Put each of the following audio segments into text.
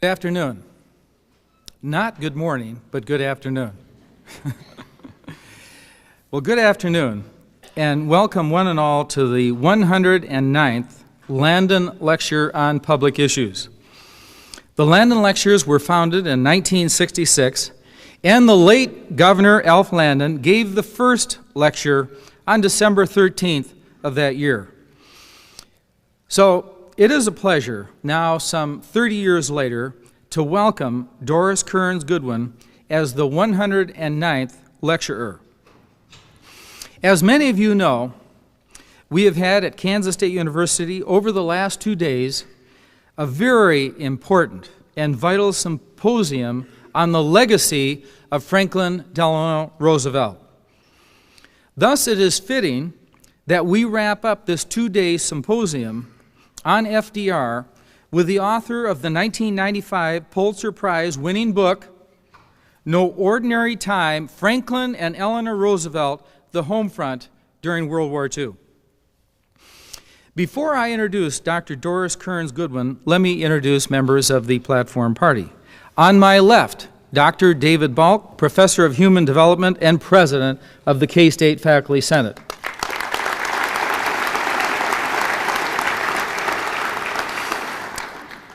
Good afternoon. Not good morning, but good afternoon. Well, good afternoon, and welcome one and all to the 109th Landon Lecture on Public Issues. The Landon Lectures were founded in 1966, and the late Governor Alf Landon gave the first lecture on December 13th of that year. So it is a pleasure, now some 30 years later, to welcome Doris Kearns Goodwin as the 109th lecturer. As many of you know, we have had at Kansas State University over the last 2 days a very important and vital symposium on the legacy of Franklin Delano Roosevelt. Thus, it is fitting that we wrap up this 2-day symposium on FDR with the author of the 1995 Pulitzer Prize winning book, No Ordinary Time, Franklin and Eleanor Roosevelt, the Homefront During World War II. Before I introduce Dr. Doris Kearns Goodwin, let me introduce members of the platform party. On my left, Dr. David Balk, Professor of Human Development and President of the K-State Faculty Senate.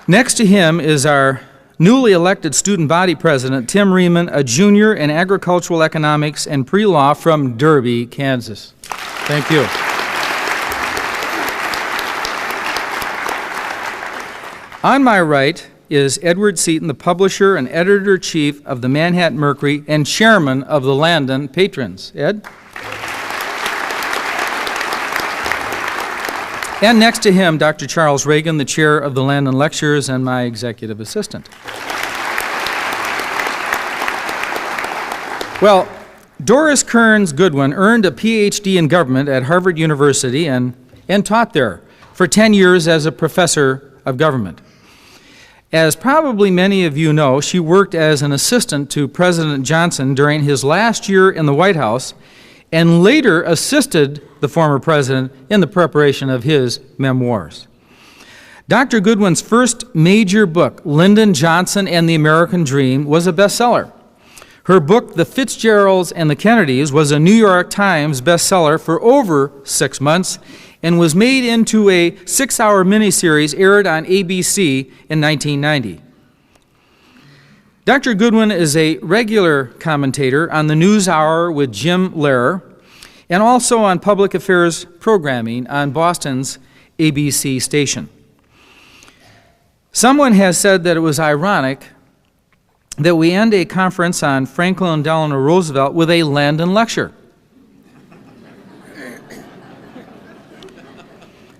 Next to him is our newly elected student body president, Tim Riemann, a junior in agricultural economics and pre-law from Derby, Kansas. Thank you. On my right is Edward Seaton, the publisher and editor-in-chief of the Manhattan Mercury and chairman of the Landon Patrons. Ed? And next to him, Dr. Charles Reagan, the chair of the Landon Lectures and my executive assistant. Well, Doris Kearns Goodwin earned a Ph.D. in government at Harvard University and taught there for 10 years as a professor of government. As probably many of you know, she worked as an assistant to President Johnson during his last year in the White House and later assisted the former president in the preparation of his memoirs. Dr. Goodwin's first major book, Lyndon Johnson and the American Dream, was a bestseller. Her book, The Fitzgeralds and the Kennedys, was a New York Times bestseller for over 6 months and was made into a 6-hour miniseries aired on ABC in 1990. Dr. Goodwin is a regular commentator on the NewsHour with Jim Lehrer and also on public affairs programming on Boston's ABC station. Someone has said that it was ironic that we end a conference on Franklin Delano Roosevelt with a Landon lecture.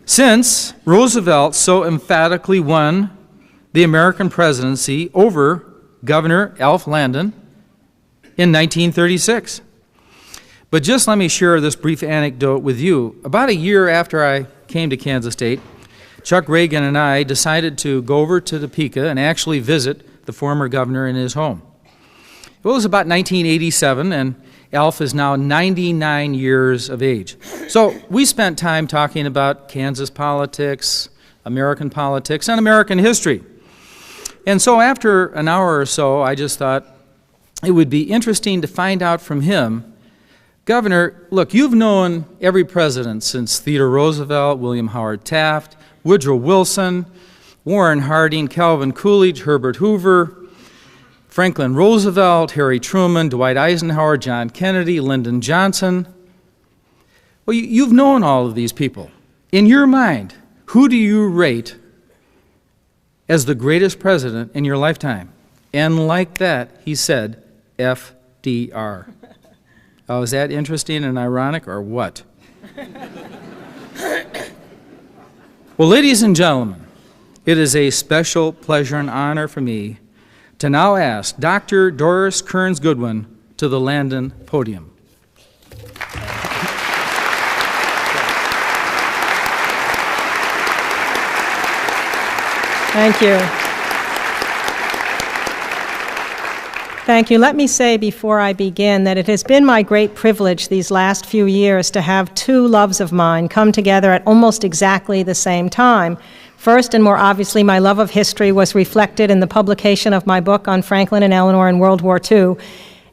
Since Roosevelt so emphatically won the American presidency over Governor Alf Landon in 1936. But just let me share this brief anecdote with you. About a year after I came to Kansas State, Chuck Reagan and I decided to go over to Topeka and actually visit the former governor in his home. It was about 1987, and Alf is now 99 years of age. So we spent time talking about Kansas politics, American politics, and American history. And so after an hour or so, I just thought it would be interesting to find out from him, Governor, look, you've known every president since Theodore Roosevelt, William Howard Taft, Woodrow Wilson, Warren Harding, Calvin Coolidge, Herbert Hoover, Franklin Roosevelt, Harry Truman, Dwight Eisenhower, John Kennedy, Lyndon Johnson. Well, you've known all of these people. In your mind, who do you rate as the greatest president in your lifetime? And like that, he said, FDR. Oh, is that interesting and ironic, or what? Well, ladies and gentlemen, it is a special pleasure and honor for me to now ask Dr. Doris Kearns Goodwin to the Landon podium. Thank you. Thank you. Let me say before I begin that it has been my great privilege these last few years to have two loves of mine come together at almost exactly the same time. First, and more obviously, my love of history was reflected in the publication of my book on Franklin and Eleanor in World War II.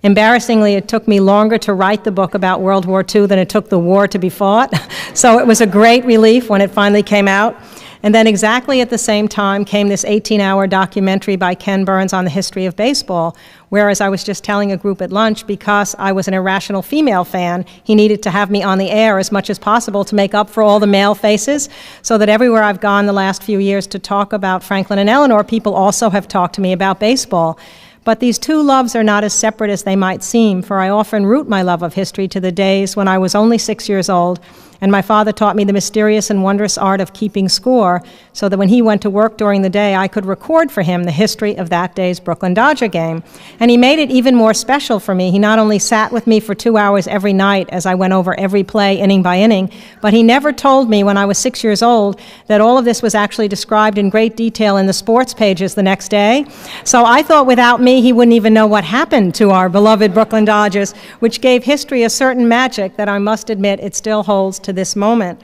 Embarrassingly, it took me longer to write the book about World War II than it took the war to be fought, so it was a great relief when it finally came out. And then exactly at the same time came this 18-hour documentary by Ken Burns on the history of baseball, whereas I was just telling a group at lunch, because I was an irrational female fan, he needed to have me on the air as much as possible to make up for all the male faces, so that everywhere I've gone the last few years to talk about Franklin and Eleanor, people also have talked to me about baseball. But these two loves are not as separate as they might seem, for I often root my love of history to the days when I was only 6 years old, and my father taught me the mysterious and wondrous art of keeping score, so that when he went to work during the day, I could record for him the history of that day's Brooklyn Dodger game. And he made it even more special for me. He not only sat with me for 2 hours every night as I went over every play inning by inning, but he never told me when I was 6 years old that all of this was actually described in great detail in the sports pages the next day. So I thought without me, he wouldn't even know what happened to our beloved Brooklyn Dodgers, which gave history a certain magic that I must admit it still holds to this moment.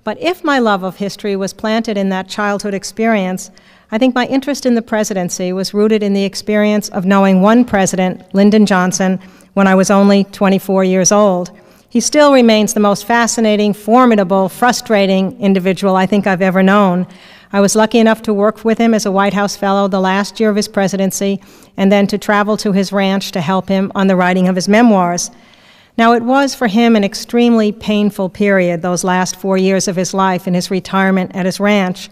But if my love of history was planted in that childhood experience, I think my interest in the presidency was rooted in the experience of knowing one president, Lyndon Johnson, when I was only 24 years old. He still remains the most fascinating, formidable, frustrating individual I think I've ever known. I was lucky enough to work with him as a White House fellow the last year of his presidency, and then to travel to his ranch to help him on the writing of his memoirs. Now, it was for him an extremely painful period, those last 4 years of his life in his retirement at his ranch,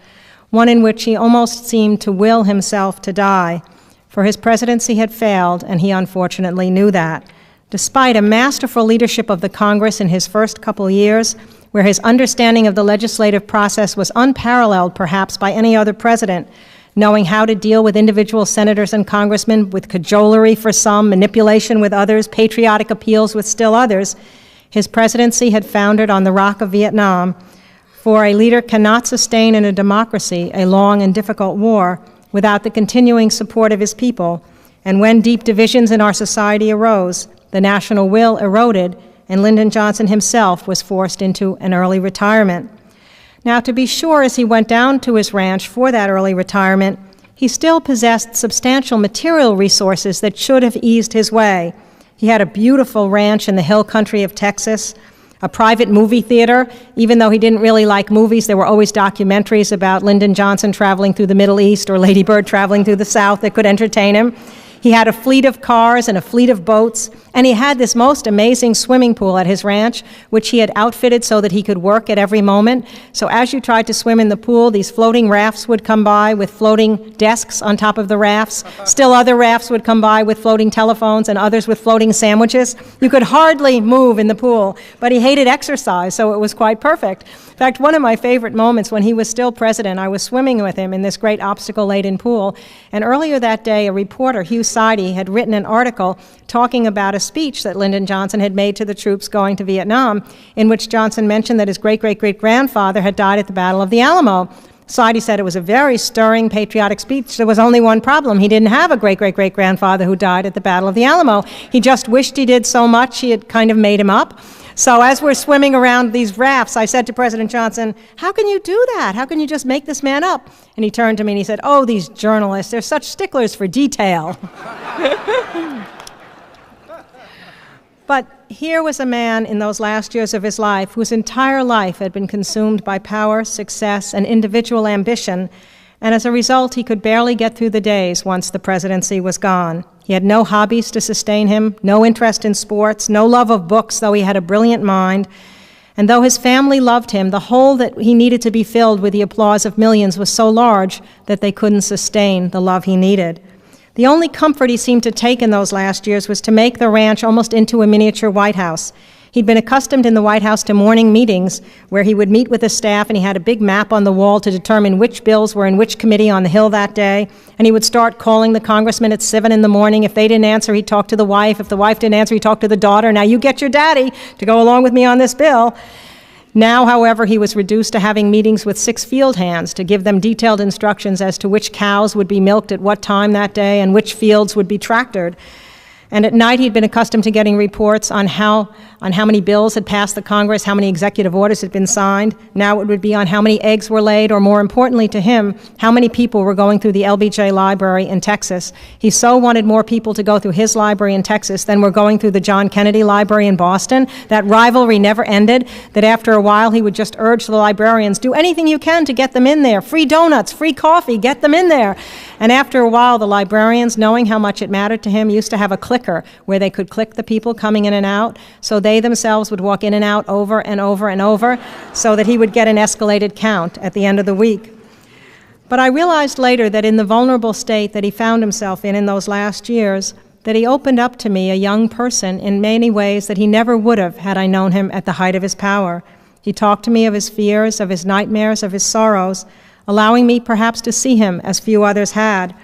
one in which he almost seemed to will himself to die, for his presidency had failed, and he unfortunately knew that. Despite a masterful leadership of the Congress in his first couple years, where his understanding of the legislative process was unparalleled perhaps by any other president, knowing how to deal with individual senators and congressmen with cajolery for some, manipulation with others, patriotic appeals with still others, his presidency had foundered on the rock of Vietnam, for a leader cannot sustain in a democracy a long and difficult war without the continuing support of his people, and when deep divisions in our society arose, the national will eroded, and Lyndon Johnson himself was forced into an early retirement. Now, to be sure, as he went down to his ranch for that early retirement, he still possessed substantial material resources that should have eased his way. He had a beautiful ranch in the hill country of Texas, a private movie theater. Even though he didn't really like movies, there were always documentaries about Lyndon Johnson traveling through the Middle East or Lady Bird traveling through the South that could entertain him. He had a fleet of cars and a fleet of boats, and he had this most amazing swimming pool at his ranch, which he had outfitted so that he could work at every moment. So as you tried to swim in the pool, these floating rafts would come by with floating desks on top of the rafts. Still other rafts would come by with floating telephones and others with floating sandwiches. You could hardly move in the pool, but he hated exercise, so it was quite perfect. In fact, one of my favorite moments when he was still president, I was swimming with him in this great obstacle-laden pool, and earlier that day, a reporter, Hugh Sidey, had written an article talking about a speech that Lyndon Johnson had made to the troops going to Vietnam, in which Johnson mentioned that his great-great-great-grandfather had died at the Battle of the Alamo. Sidey said it was a very stirring, patriotic speech. There was only one problem. He didn't have a great-great-great-grandfather who died at the Battle of the Alamo. He just wished he did so much, he had kind of made him up. So as we're swimming around these rafts, I said to President Johnson, "How can you do that? How can you just make this man up?" And he turned to me and he said, "Oh, these journalists, they're such sticklers for detail." But here was a man in those last years of his life whose entire life had been consumed by power, success, and individual ambition, and as a result, he could barely get through the days once the presidency was gone. He had no hobbies to sustain him, no interest in sports, no love of books, though he had a brilliant mind. And though his family loved him, the hole that he needed to be filled with the applause of millions was so large that they couldn't sustain the love he needed. The only comfort he seemed to take in those last years was to make the ranch almost into a miniature White House. He'd been accustomed in the White House to morning meetings where he would meet with his staff, and he had a big map on the wall to determine which bills were in which committee on the Hill that day. And he would start calling the congressmen at 7 in the morning. If they didn't answer, he'd talk to the wife. If the wife didn't answer, he'd talk to the daughter. "Now you get your daddy to go along with me on this bill." Now, however, he was reduced to having meetings with 6 field hands to give them detailed instructions as to which cows would be milked at what time that day and which fields would be tractored. And at night, he'd been accustomed to getting reports on how many bills had passed the Congress, how many executive orders had been signed. Now it would be on how many eggs were laid, or more importantly to him, how many people were going through the LBJ library in Texas. He so wanted more people to go through his library in Texas than were going through the John Kennedy Library in Boston. That rivalry never ended, that after a while he would just urge the librarians, do anything you can to get them in there. Free donuts, free coffee, get them in there. And after a while, the librarians, knowing how much it mattered to him, used to have a clicker where they could click the people coming in and out, so they themselves would walk in and out over and over and over, so that he would get an escalated count at the end of the week. But I realized later that in the vulnerable state that he found himself in those last years, that he opened up to me, a young person, in many ways that he never would have had I known him at the height of his power. He talked to me of his fears, of his nightmares, of his sorrows, allowing me perhaps to see him as few others had.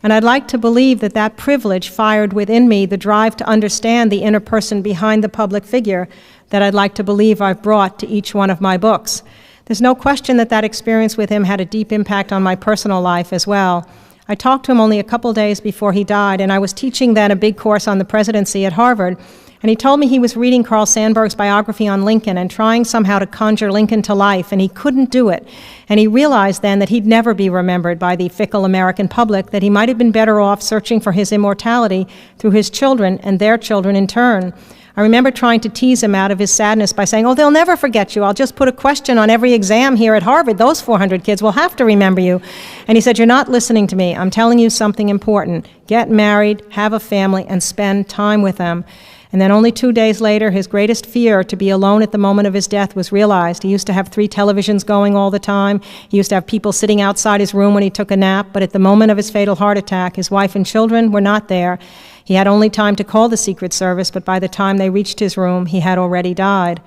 And I'd like to believe that that privilege fired within me the drive to understand the inner person behind the public figure that I'd like to believe I've brought to each one of my books. There's no question that that experience with him had a deep impact on my personal life as well. I talked to him only a couple days before he died, and I was teaching then a big course on the presidency at Harvard, and he told me he was reading Carl Sandburg's biography on Lincoln and trying somehow to conjure Lincoln to life, and he couldn't do it. And he realized then that he'd never be remembered by the fickle American public, that he might have been better off searching for his immortality through his children and their children in turn. I remember trying to tease him out of his sadness by saying, oh, they'll never forget you. I'll just put a question on every exam here at Harvard. Those 400 kids will have to remember you. And he said, you're not listening to me. I'm telling you something important. Get married, have a family, and spend time with them. And then only 2 days later, his greatest fear, to be alone at the moment of his death, was realized. He used to have 3 televisions going all the time. He used to have people sitting outside his room when he took a nap. But at the moment of his fatal heart attack, his wife and children were not there. He had only time to call the Secret Service, but by the time they reached his room, he had already died.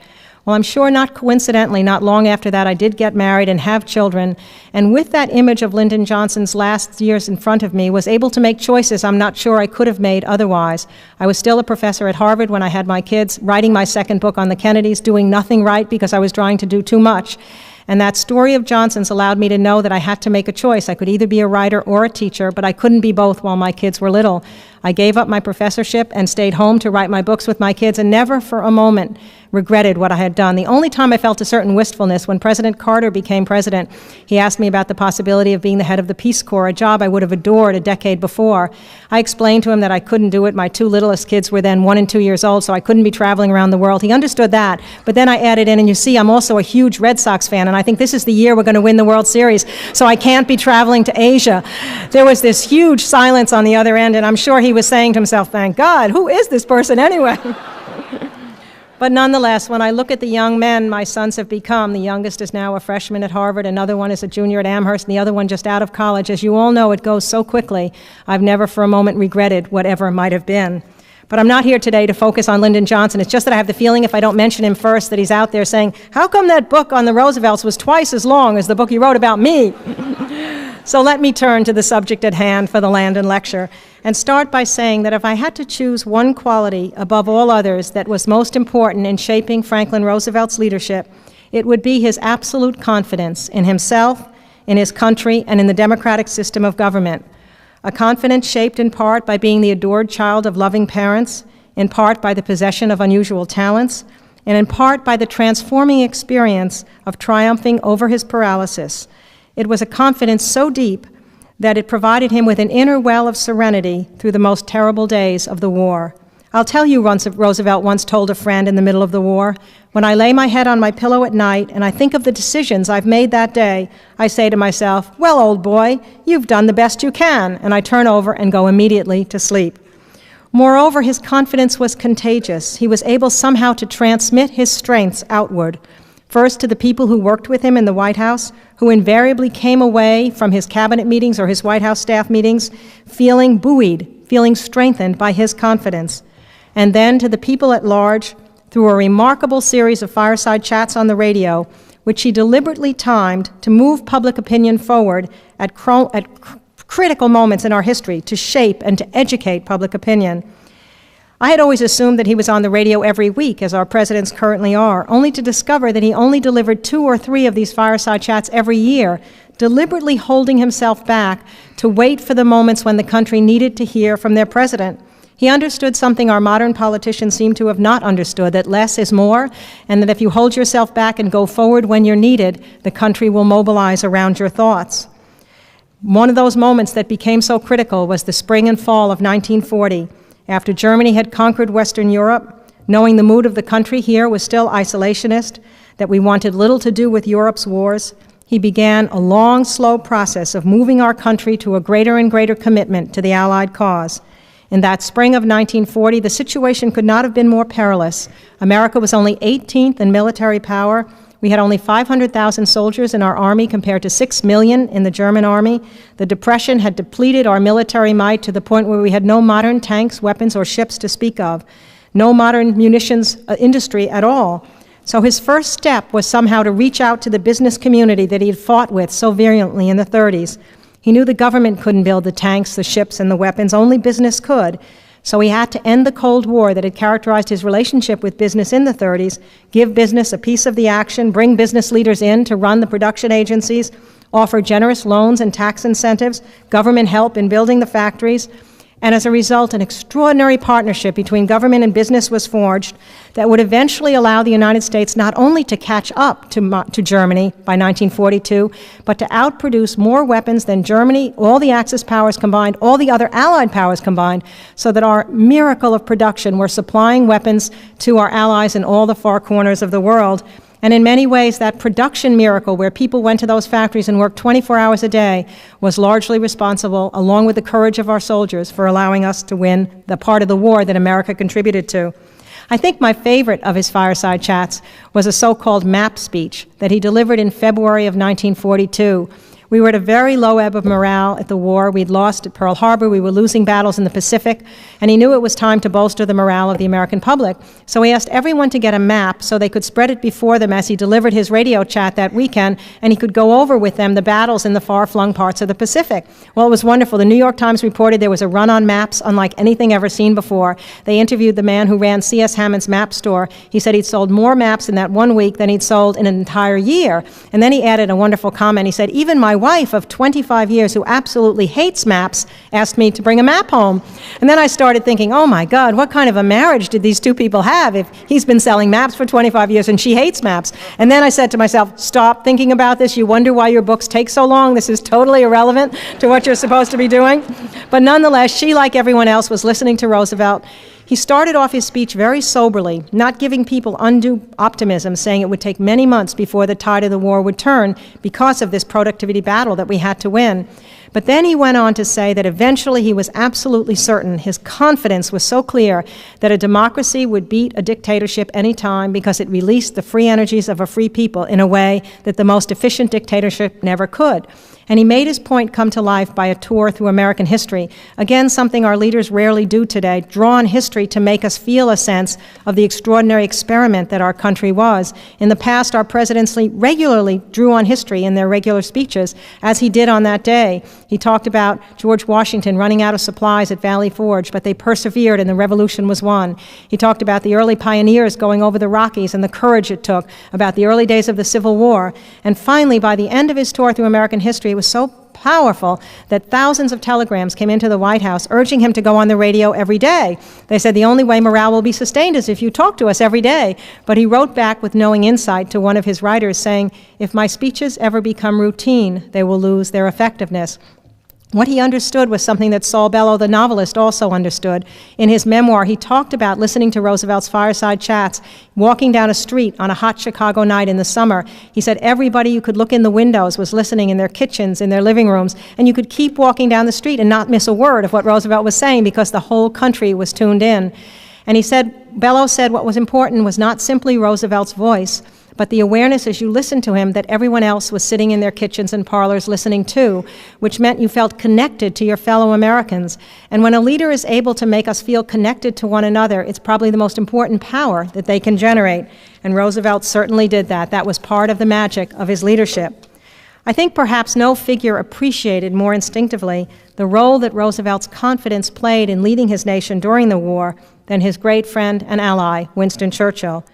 Well, I'm sure not coincidentally, not long after that, I did get married and have children, and with that image of Lyndon Johnson's last years in front of me, was able to make choices I'm not sure I could have made otherwise. I was still a professor at Harvard when I had my kids, writing my second book on the Kennedys, doing nothing right because I was trying to do too much. And that story of Johnson's allowed me to know that I had to make a choice. I could either be a writer or a teacher, but I couldn't be both while my kids were little. I gave up my professorship and stayed home to write my books with my kids, and never for a moment regretted what I had done. The only time I felt a certain wistfulness, when President Carter became president, he asked me about the possibility of being the head of the Peace Corps, a job I would have adored a decade before. I explained to him that I couldn't do it. My 2 littlest kids were then 1 and 2 years old, so I couldn't be traveling around the world. He understood that, but then I added in, and you see, I'm also a huge Red Sox fan, and I think this is the year we're going to win the World Series, so I can't be traveling to Asia. There was this huge silence on the other end, and I'm sure he was saying to himself, thank God, who is this person anyway? But nonetheless, when I look at the young men my sons have become, the youngest is now a freshman at Harvard, another one is a junior at Amherst, and the other one just out of college. As you all know, it goes so quickly. I've never for a moment regretted whatever might have been. But I'm not here today to focus on Lyndon Johnson. It's just that I have the feeling if I don't mention him first that he's out there saying, how come that book on the Roosevelts was twice as long as the book you wrote about me? So let me turn to the subject at hand for the Landon lecture and start by saying that if I had to choose one quality above all others that was most important in shaping Franklin Roosevelt's leadership, it would be his absolute confidence in himself, in his country, and in the democratic system of government. A confidence shaped in part by being the adored child of loving parents, in part by the possession of unusual talents, and in part by the transforming experience of triumphing over his paralysis. It was a confidence so deep that it provided him with an inner well of serenity through the most terrible days of the war. I'll tell you, Roosevelt once told a friend in the middle of the war, when I lay my head on my pillow at night and I think of the decisions I've made that day, I say to myself, well, old boy, you've done the best you can, and I turn over and go immediately to sleep. Moreover, his confidence was contagious. He was able somehow to transmit his strengths outward. First, to the people who worked with him in the White House, who invariably came away from his cabinet meetings or his White House staff meetings feeling buoyed, feeling strengthened by his confidence. And then to the people at large, through a remarkable series of fireside chats on the radio, which he deliberately timed to move public opinion forward at critical moments in our history to shape and to educate public opinion. I had always assumed that he was on the radio every week, as our presidents currently are, only to discover that he only delivered 2 or 3 of these fireside chats every year, deliberately holding himself back to wait for the moments when the country needed to hear from their president. He understood something our modern politicians seem to have not understood, that less is more, and that if you hold yourself back and go forward when you're needed, the country will mobilize around your thoughts. One of those moments that became so critical was the spring and fall of 1940. After Germany had conquered Western Europe, knowing the mood of the country here was still isolationist, that we wanted little to do with Europe's wars, he began a long, slow process of moving our country to a greater and greater commitment to the Allied cause. In that spring of 1940, the situation could not have been more perilous. America was only 18th in military power. We had only 500,000 soldiers in our army compared to 6 million in the German army. The Depression had depleted our military might to the point where we had no modern tanks, weapons, or ships to speak of, no modern munitions industry at all. So his first step was somehow to reach out to the business community that he had fought with so virulently in the 30s. He knew the government couldn't build the tanks, the ships, and the weapons. Only business could. So he had to end the Cold War that had characterized his relationship with business in the 30s, give business a piece of the action, bring business leaders in to run the production agencies, offer generous loans and tax incentives, government help in building the factories. And as a result, an extraordinary partnership between government and business was forged that would eventually allow the United States not only to catch up to Germany by 1942, but to outproduce more weapons than Germany, all the Axis powers combined, all the other Allied powers combined, so that our miracle of production were supplying weapons to our allies in all the far corners of the world. And in many ways, that production miracle where people went to those factories and worked 24 hours a day was largely responsible, along with the courage of our soldiers, for allowing us to win the part of the war that America contributed to. I think my favorite of his fireside chats was a so-called map speech that he delivered in February of 1942. We were at a very low ebb of morale at the war. We'd lost at Pearl Harbor. We were losing battles in the Pacific. And he knew it was time to bolster the morale of the American public. So he asked everyone to get a map so they could spread it before them as he delivered his radio chat that weekend, and he could go over with them the battles in the far-flung parts of the Pacific. Well, it was wonderful. The New York Times reported there was a run on maps unlike anything ever seen before. They interviewed the man who ran C.S. Hammond's map store. He said he'd sold more maps in that 1 week than he'd sold in an entire year. And then he added a wonderful comment. He said, even my wife of 25 years who absolutely hates maps asked me to bring a map home. And then I started thinking, oh my God, what kind of a marriage did these two people have if he's been selling maps for 25 years and she hates maps? And then I said to myself, stop thinking about this. You wonder why your books take so long. This is totally irrelevant to what you're supposed to be doing. But nonetheless, she, like everyone else, was listening to Roosevelt. He started off his speech very soberly, not giving people undue optimism, saying it would take many months before the tide of the war would turn because of this productivity battle that we had to win. But then he went on to say that eventually he was absolutely certain, his confidence was so clear, that a democracy would beat a dictatorship any time because it released the free energies of a free people in a way that the most efficient dictatorship never could. And he made his point come to life by a tour through American history. Again, something our leaders rarely do today, draw on history to make us feel a sense of the extraordinary experiment that our country was. In the past, our presidents regularly drew on history in their regular speeches, as he did on that day. He talked about George Washington running out of supplies at Valley Forge, but they persevered and the revolution was won. He talked about the early pioneers going over the Rockies and the courage it took, about the early days of the Civil War. And finally, by the end of his tour through American history, it was so powerful that thousands of telegrams came into the White House urging him to go on the radio every day. They said the only way morale will be sustained is if you talk to us every day. But he wrote back with knowing insight to one of his writers saying, if my speeches ever become routine, they will lose their effectiveness. What he understood was something that Saul Bellow, the novelist, also understood. In his memoir, he talked about listening to Roosevelt's fireside chats, walking down a street on a hot Chicago night in the summer. He said everybody you could look in the windows was listening in their kitchens, in their living rooms, and you could keep walking down the street and not miss a word of what Roosevelt was saying because the whole country was tuned in. And he said, Bellow said what was important was not simply Roosevelt's voice, but the awareness as you listened to him that everyone else was sitting in their kitchens and parlors listening too, which meant you felt connected to your fellow Americans. And when a leader is able to make us feel connected to one another, it's probably the most important power that they can generate. And Roosevelt certainly did that. That was part of the magic of his leadership. I think perhaps no figure appreciated more instinctively the role that Roosevelt's confidence played in leading his nation during the war than his great friend and ally, Winston Churchill.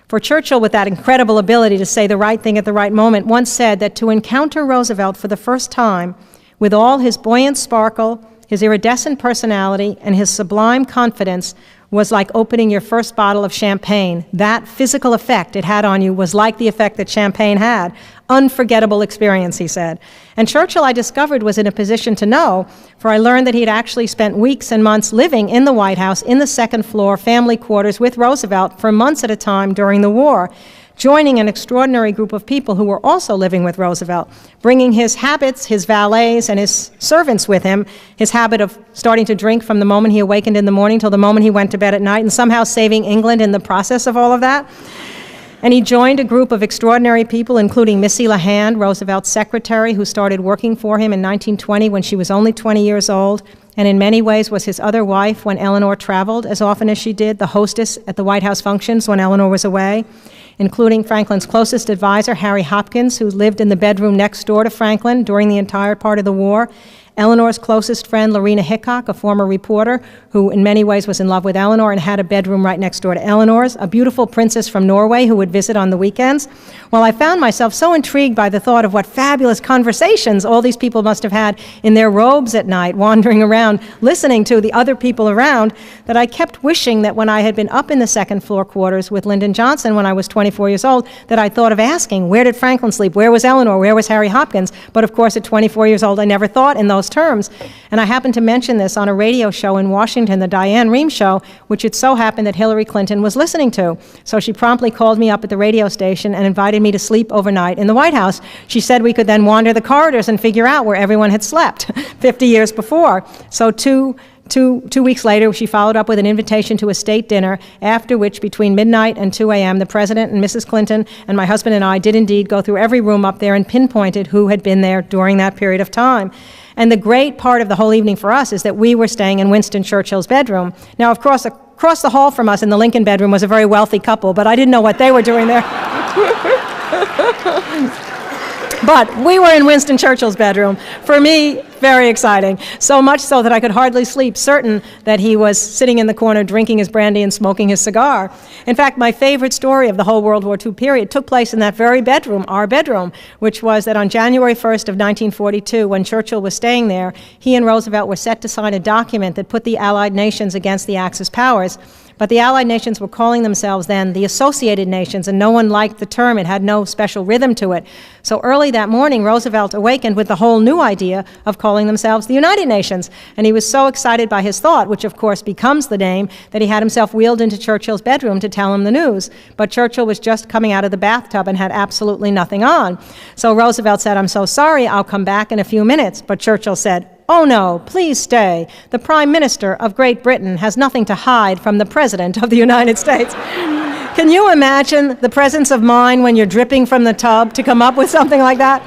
For Churchill, with that incredible ability to say the right thing at the right moment, once said that to encounter Roosevelt for the first time, with all his buoyant sparkle his iridescent personality, and his sublime confidence was like opening your first bottle of champagne. That physical effect it had on you was like the effect that champagne had. Unforgettable experience, he said. And Churchill, I discovered, was in a position to know, for I learned that he had actually spent weeks and months living in the White House in the second floor family quarters with Roosevelt for months at a time during the war, joining an extraordinary group of people who were also living with Roosevelt, bringing his habits, his valets, and his servants with him, his habit of starting to drink from the moment he awakened in the morning till the moment he went to bed at night, and somehow saving England in the process of all of that. And he joined a group of extraordinary people, including Missy LeHand, Roosevelt's secretary, who started working for him in 1920 when she was only 20 years old, and in many ways was his other wife when Eleanor traveled as often as she did, the hostess at the White House functions when Eleanor was away, including Franklin's closest advisor, Harry Hopkins, who lived in the bedroom next door to Franklin during the entire part of the war, Eleanor's closest friend, Lorena Hickok, a former reporter who in many ways was in love with Eleanor and had a bedroom right next door to Eleanor's, a beautiful princess from Norway who would visit on the weekends. Well, I found myself so intrigued by the thought of what fabulous conversations all these people must have had in their robes at night, wandering around, listening to the other people around, that I kept wishing that when I had been up in the second floor quarters with Lyndon Johnson when I was 24 years old, that I thought of asking, where did Franklin sleep? Where was Eleanor? Where was Harry Hopkins? But of course, at 24 years old, I never thought in those terms. And I happened to mention this on a radio show in Washington, the Diane Rehm Show, which it so happened that Hillary Clinton was listening to. So she promptly called me up at the radio station and invited me to sleep overnight in the White House. She said we could then wander the corridors and figure out where everyone had slept 50 years before. So two weeks later, she followed up with an invitation to a state dinner, after which, between midnight and 2 a.m., the President and Mrs. Clinton and my husband and I did indeed go through every room up there and pinpointed who had been there during that period of time. And the great part of the whole evening for us is that we were staying in Winston Churchill's bedroom. Now, of course, across the hall from us in the Lincoln bedroom was a very wealthy couple, but I didn't know what they were doing there. But we were in Winston Churchill's bedroom. For me, very exciting. So much so that I could hardly sleep, certain that he was sitting in the corner drinking his brandy and smoking his cigar. In fact, my favorite story of the whole World War II period took place in that very bedroom, our bedroom, which was that on January 1st of 1942, when Churchill was staying there, he and Roosevelt were set to sign a document that put the Allied nations against the Axis powers. But the Allied nations were calling themselves then the Associated Nations, and no one liked the term. It had no special rhythm to it. So early that morning, Roosevelt awakened with the whole new idea of calling themselves the United Nations. And he was so excited by his thought, which of course becomes the name, that he had himself wheeled into Churchill's bedroom to tell him the news. But Churchill was just coming out of the bathtub and had absolutely nothing on. So Roosevelt said, "I'm so sorry, I'll come back in a few minutes." But Churchill said, "Oh no, please stay. The Prime Minister of Great Britain has nothing to hide from the President of the United States." Can you imagine the presence of mind when you're dripping from the tub to come up with something like that?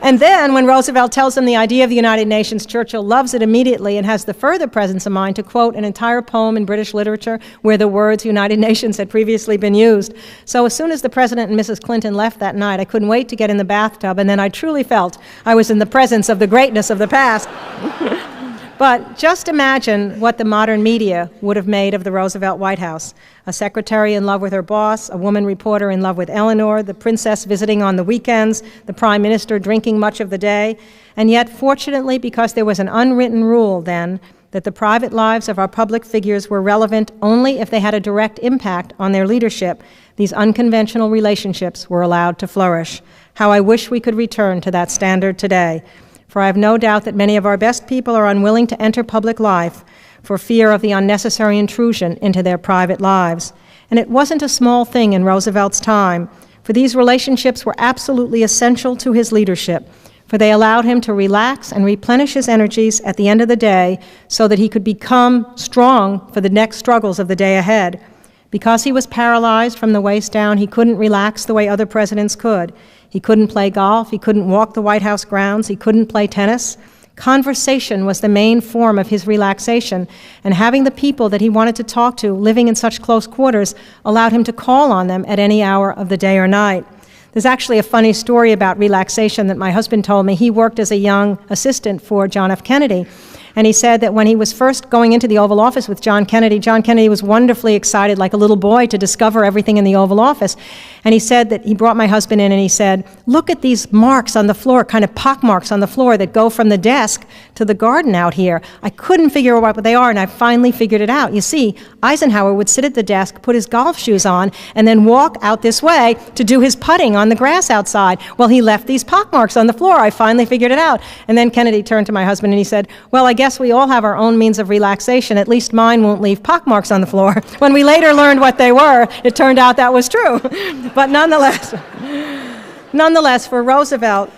And then when Roosevelt tells him the idea of the United Nations, Churchill loves it immediately and has the further presence of mind to quote an entire poem in British literature where the words United Nations had previously been used. So as soon as the President and Mrs. Clinton left that night, I couldn't wait to get in the bathtub, and then I truly felt I was in the presence of the greatness of the past. But just imagine what the modern media would have made of the Roosevelt White House. A secretary in love with her boss, a woman reporter in love with Eleanor, the princess visiting on the weekends, the prime minister drinking much of the day. And yet, fortunately, because there was an unwritten rule then that the private lives of our public figures were relevant only if they had a direct impact on their leadership, these unconventional relationships were allowed to flourish. How I wish we could return to that standard today. For I have no doubt that many of our best people are unwilling to enter public life for fear of the unnecessary intrusion into their private lives. And it wasn't a small thing in Roosevelt's time, for these relationships were absolutely essential to his leadership, for they allowed him to relax and replenish his energies at the end of the day so that he could become strong for the next struggles of the day ahead. Because he was paralyzed from the waist down, he couldn't relax the way other presidents could. He couldn't play golf, he couldn't walk the White House grounds, he couldn't play tennis. Conversation was the main form of his relaxation, and having the people that he wanted to talk to living in such close quarters allowed him to call on them at any hour of the day or night. There's actually a funny story about relaxation that my husband told me. He worked as a young assistant for John F. Kennedy, And he said that when he was first going into the Oval Office with John Kennedy was wonderfully excited, like a little boy, to discover everything in the Oval Office. And he said that he brought my husband in and he said, look at these marks on the floor, kind of pock marks on the floor that go from the desk to the garden out here. I couldn't figure out what they are, and I finally figured it out. You see, Eisenhower would sit at the desk, put his golf shoes on, and then walk out this way to do his putting on the grass outside. Well, he left these pock marks on the floor. I finally figured it out. And then Kennedy turned to my husband and he said, well, I guess we all have our own means of relaxation. At least mine won't leave pock marks on the floor. When we later learned what they were, it turned out that was true. But nonetheless, for Roosevelt,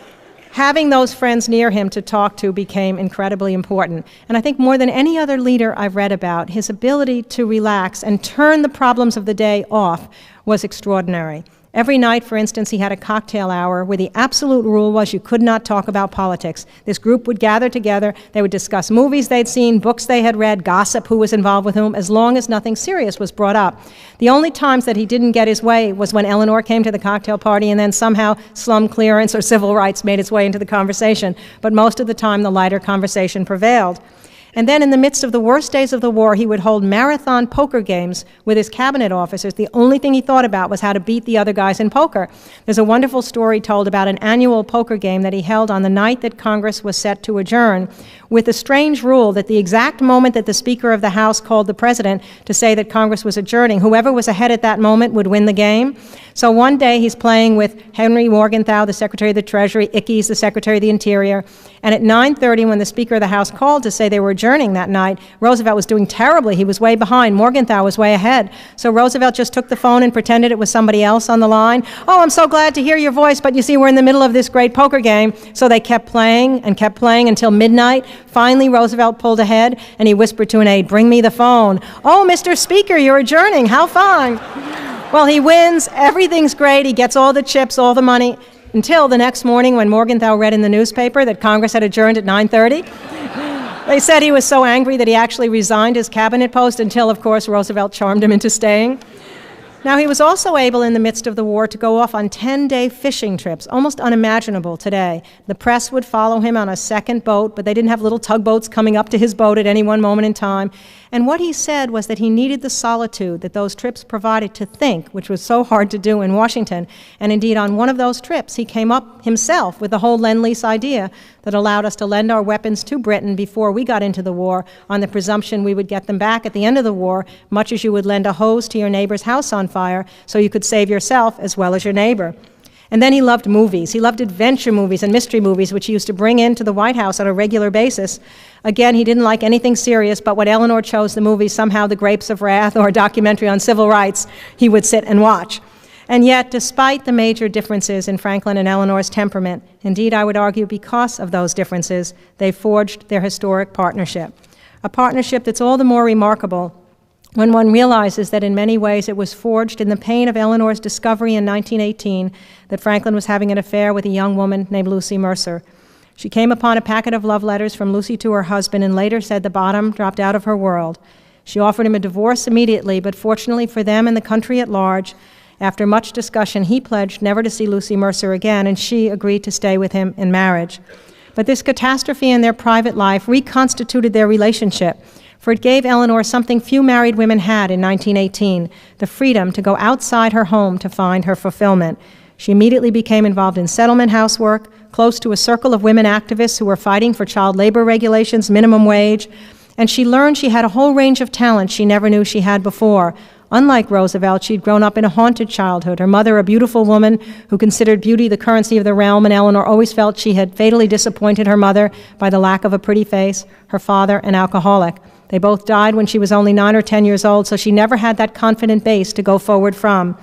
having those friends near him to talk to became incredibly important. And I think more than any other leader I've read about, his ability to relax and turn the problems of the day off was extraordinary. Every night, for instance, he had a cocktail hour where the absolute rule was you could not talk about politics. This group would gather together, they would discuss movies they'd seen, books they had read, gossip, who was involved with whom, as long as nothing serious was brought up. The only times that he didn't get his way was when Eleanor came to the cocktail party and then somehow slum clearance or civil rights made its way into the conversation. But most of the time, the lighter conversation prevailed. And then in the midst of the worst days of the war, he would hold marathon poker games with his cabinet officers. The only thing he thought about was how to beat the other guys in poker. There's a wonderful story told about an annual poker game that he held on the night that Congress was set to adjourn, with a strange rule that the exact moment that the Speaker of the House called the President to say that Congress was adjourning, whoever was ahead at that moment would win the game. So one day he's playing with Henry Morgenthau, the Secretary of the Treasury, Ickes, the Secretary of the Interior, and at 9:30 when the Speaker of the House called to say they were adjourning that night, Roosevelt was doing terribly. He was way behind. Morgenthau was way ahead. So Roosevelt just took the phone and pretended it was somebody else on the line. Oh, I'm so glad to hear your voice, but you see, we're in the middle of this great poker game. So they kept playing until midnight. Finally, Roosevelt pulled ahead, and he whispered to an aide, bring me the phone. Oh, Mr. Speaker, you're adjourning. How fun. Well, he wins. Everything's great. He gets all the chips, all the money, until the next morning when Morgenthau read in the newspaper that Congress had adjourned at 9:30. They said he was so angry that he actually resigned his cabinet post until, of course, Roosevelt charmed him into staying. Now, he was also able, in the midst of the war, to go off on 10-day fishing trips, almost unimaginable today. The press would follow him on a second boat, but they didn't have little tugboats coming up to his boat at any one moment in time. And what he said was that he needed the solitude that those trips provided to think, which was so hard to do in Washington. And indeed, on one of those trips, he came up himself with the whole Lend-Lease idea that allowed us to lend our weapons to Britain before we got into the war on the presumption we would get them back at the end of the war, much as you would lend a hose to your neighbor's house on fire so you could save yourself as well as your neighbor. And then he loved movies. He loved adventure movies and mystery movies, which he used to bring into the White House on a regular basis. Again, he didn't like anything serious, but when Eleanor chose the movie, somehow The Grapes of Wrath or a documentary on civil rights, he would sit and watch. And yet, despite the major differences in Franklin and Eleanor's temperament, indeed I would argue because of those differences, they forged their historic partnership. A partnership that's all the more remarkable when one realizes that in many ways it was forged in the pain of Eleanor's discovery in 1918 that Franklin was having an affair with a young woman named Lucy Mercer. She came upon a packet of love letters from Lucy to her husband and later said the bottom dropped out of her world. She offered him a divorce immediately, but fortunately for them and the country at large, after much discussion, he pledged never to see Lucy Mercer again, and she agreed to stay with him in marriage. But this catastrophe in their private life reconstituted their relationship, for it gave Eleanor something few married women had in 1918, the freedom to go outside her home to find her fulfillment. She immediately became involved in settlement housework, close to a circle of women activists who were fighting for child labor regulations, minimum wage, and she learned she had a whole range of talents she never knew she had before. Unlike Roosevelt, she'd grown up in a haunted childhood. Her mother, a beautiful woman who considered beauty the currency of the realm, and Eleanor always felt she had fatally disappointed her mother by the lack of a pretty face. Her father, an alcoholic. They both died when she was only 9 or 10 years old, so she never had that confident base to go forward from.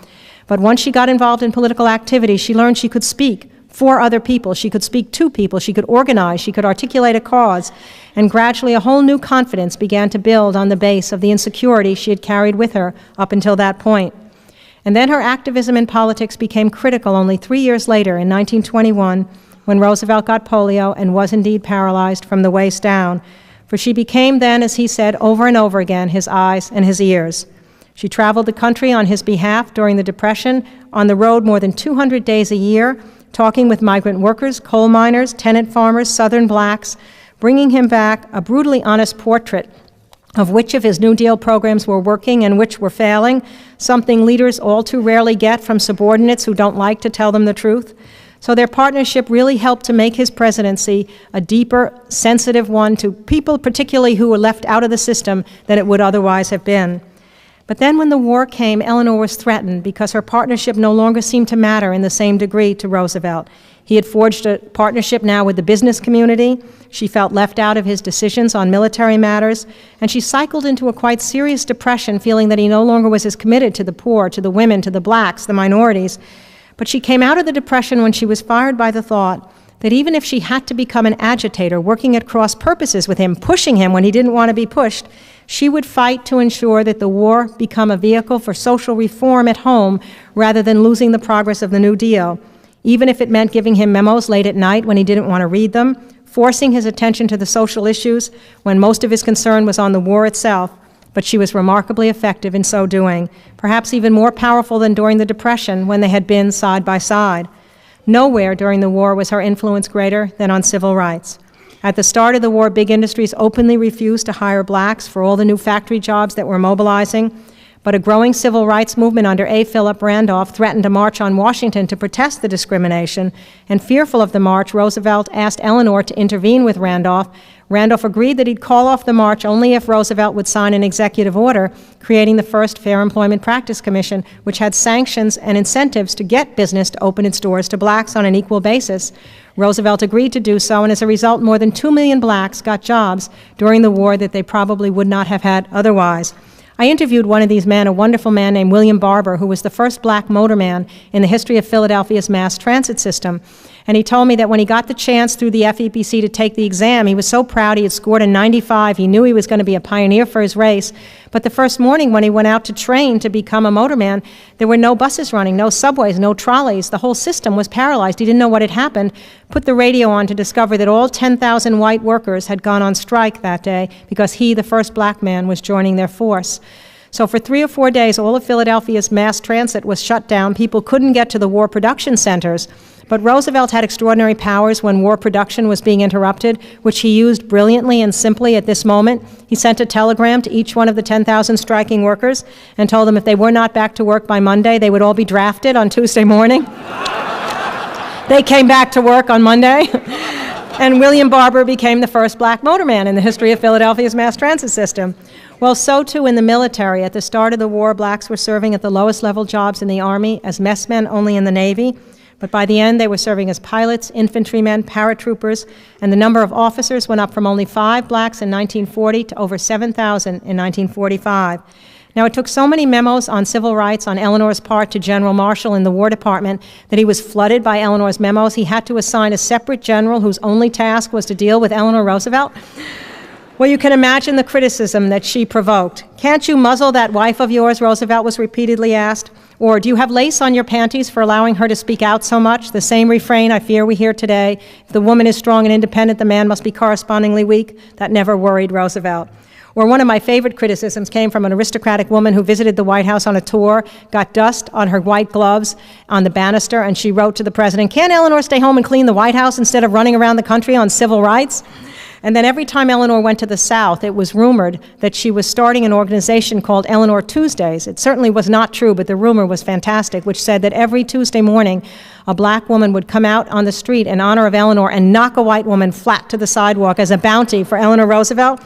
But once she got involved in political activity, she learned she could speak for other people. She could speak to people. She could organize. She could articulate a cause. And gradually a whole new confidence began to build on the base of the insecurity she had carried with her up until that point. And then her activism in politics became critical only 3 years later in 1921 when Roosevelt got polio and was indeed paralyzed from the waist down. For she became then, as he said over and over again, his eyes and his ears. She traveled the country on his behalf during the Depression, on the road more than 200 days a year, talking with migrant workers, coal miners, tenant farmers, Southern blacks, bringing him back a brutally honest portrait of which of his New Deal programs were working and which were failing, something leaders all too rarely get from subordinates who don't like to tell them the truth. So their partnership really helped to make his presidency a deeper, sensitive one to people particularly who were left out of the system than it would otherwise have been. But then when the war came, Eleanor was threatened because her partnership no longer seemed to matter in the same degree to Roosevelt. He had forged a partnership now with the business community. She felt left out of his decisions on military matters, and she cycled into a quite serious depression, feeling that he no longer was as committed to the poor, to the women, to the blacks, the minorities. But she came out of the depression when she was fired by the thought that even if she had to become an agitator, working at cross purposes with him, pushing him when he didn't want to be pushed, she would fight to ensure that the war become a vehicle for social reform at home rather than losing the progress of the New Deal, even if it meant giving him memos late at night when he didn't want to read them, forcing his attention to the social issues when most of his concern was on the war itself. But she was remarkably effective in so doing, perhaps even more powerful than during the Depression when they had been side by side. Nowhere during the war was her influence greater than on civil rights. At the start of the war, big industries openly refused to hire blacks for all the new factory jobs that were mobilizing, but a growing civil rights movement under A. Philip Randolph threatened to march on Washington to protest the discrimination, and fearful of the march, Roosevelt asked Eleanor to intervene with Randolph. Randolph agreed that he'd call off the march only if Roosevelt would sign an executive order creating the first Fair Employment Practice Commission, which had sanctions and incentives to get business to open its doors to blacks on an equal basis. Roosevelt agreed to do so, and as a result, more than 2 million blacks got jobs during the war that they probably would not have had otherwise. I interviewed one of these men, a wonderful man named William Barber, who was the first black motorman in the history of Philadelphia's mass transit system. And he told me that when he got the chance through the FEPC to take the exam, he was so proud. He had scored a 95. He knew he was going to be a pioneer for his race. But the first morning when he went out to train to become a motorman, there were no buses running, no subways, no trolleys. The whole system was paralyzed. He didn't know what had happened. Put the radio on to discover that all 10,000 white workers had gone on strike that day because he, the first black man, was joining their force. So for 3 or 4 days, all of Philadelphia's mass transit was shut down. People couldn't get to the war production centers. But Roosevelt had extraordinary powers when war production was being interrupted, which he used brilliantly and simply at this moment. He sent a telegram to each one of the 10,000 striking workers and told them if they were not back to work by Monday, they would all be drafted on Tuesday morning. They came back to work on Monday. And William Barber became the first black motorman in the history of Philadelphia's mass transit system. Well, so too in the military. At the start of the war, blacks were serving at the lowest level jobs in the Army as messmen only in the Navy. But by the end, they were serving as pilots, infantrymen, paratroopers, and the number of officers went up from only 5 blacks in 1940 to over 7,000 in 1945. Now, it took so many memos on civil rights on Eleanor's part to General Marshall in the War Department that he was flooded by Eleanor's memos. He had to assign a separate general whose only task was to deal with Eleanor Roosevelt. Well, you can imagine the criticism that she provoked. "Can't you muzzle that wife of yours?" Roosevelt was repeatedly asked. Or, "Do you have lace on your panties for allowing her to speak out so much?" The same refrain I fear we hear today. If the woman is strong and independent, the man must be correspondingly weak. That never worried Roosevelt. Or one of my favorite criticisms came from an aristocratic woman who visited the White House on a tour, got dust on her white gloves on the banister, and she wrote to the president, "Can't Eleanor stay home and clean the White House instead of running around the country on civil rights?" And then every time Eleanor went to the South, it was rumored that she was starting an organization called Eleanor Tuesdays. It certainly was not true, but the rumor was fantastic, which said that every Tuesday morning, a black woman would come out on the street in honor of Eleanor and knock a white woman flat to the sidewalk as a bounty for Eleanor Roosevelt.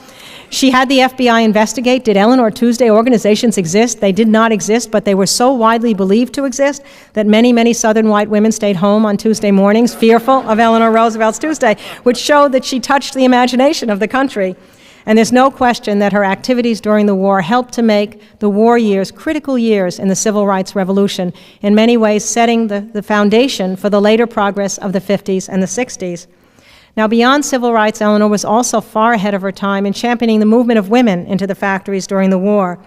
She had the FBI investigate, did Eleanor Tuesday organizations exist? They did not exist, but they were so widely believed to exist that many, many Southern white women stayed home on Tuesday mornings, fearful of Eleanor Roosevelt's Tuesday, which showed that she touched the imagination of the country. And there's no question that her activities during the war helped to make the war years critical years in the civil rights revolution, in many ways setting the foundation for the later progress of the 50s and the 60s. Now, beyond civil rights, Eleanor was also far ahead of her time in championing the movement of women into the factories during the war.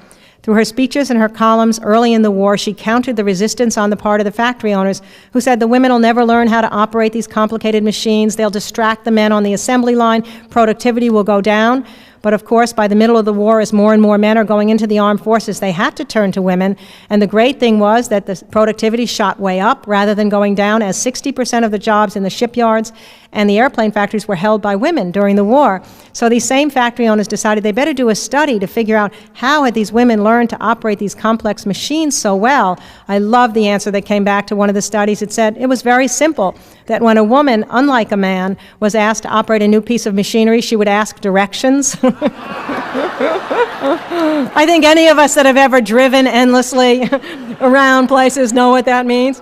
Through her speeches and her columns early in the war, she countered the resistance on the part of the factory owners who said the women will never learn how to operate these complicated machines, they'll distract the men on the assembly line, productivity will go down. But of course, by the middle of the war, as more and more men are going into the armed forces, they had to turn to women. And the great thing was that the productivity shot way up rather than going down, as 60% of the jobs in the shipyards and the airplane factories were held by women during the war. So these same factory owners decided they better do a study to figure out how had these women learned to operate these complex machines so well. I love the answer that came back to one of the studies. It said it was very simple, that when a woman, unlike a man, was asked to operate a new piece of machinery, she would ask directions. I think any of us that have ever driven endlessly around places know what that means.